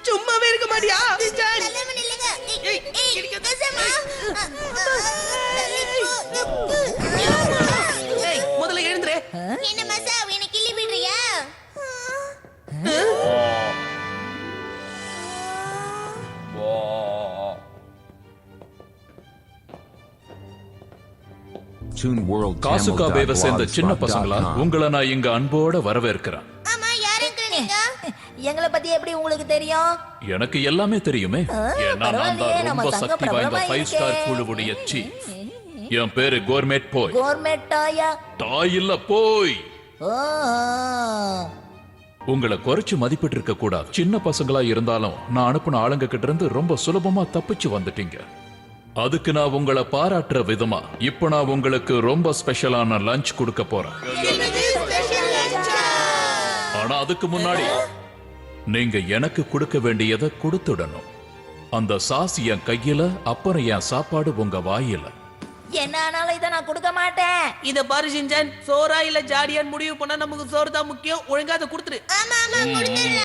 சும்மாவே இருக்க மாட்டியா? முதல்ல எழுந்துரு. என்ன மசா என்ன கிள்ளி விடுறியா? காசுகா பேவை சேர்ந்த சின்ன பசங்களா, உங்களை நான் இங்க அன்போட வரவேற்கிறேன். ஆமா, யாருங்க நீங்க? எங்களை பத்தி எப்படி உங்களுக்கு தெரியும்? எனக்கு எல்லாமே தெரியுமே. ஏன்னா நான் தான் ரொம்ப சக்தி வாய்ந்த 5 ஸ்டார் குழுவுடைய சீஃப். என் பேரு கோர்மேட் போய். கோர்மேட் டாயா? டாய் இல்ல, போய். ஓ, உங்களை குறைச்சு மதிப்பிட்டு இருக்க கூடாது. சின்ன பசங்களா இருந்தாலும் நான் அனுப்புன ஆளுங்க கிட்ட இருந்து ரொம்ப சுலபமா தப்பிச்சு வந்துட்டீங்க. அதுக்கு நான் உங்களை பாராட்டுற விதமா இப்ப நான் உங்களுக்கு ரொம்ப ஸ்பெஷலான லஞ்ச் கொடுக்க போறேன். ஆனா அதுக்கு முன்னாடி நீங்க எனக்கு கொடுக்க வேண்டியதை கொடுத்துடணும். அந்த சாஸ் என் கையில, அப்புறம் என் சாப்பாடு உங்க வாயில. என்ன ஆனாலும் இதை நான் கொடுக்க மாட்டேன். இத பாரு ஷின்சான், சோறா இல்ல ஜாடியான்னு முடிவு பண்ணா நமக்கு சோறு தான் முக்கியம். ஒழுங்கா அதை கொடுத்துரு. ஆமா ஆமா,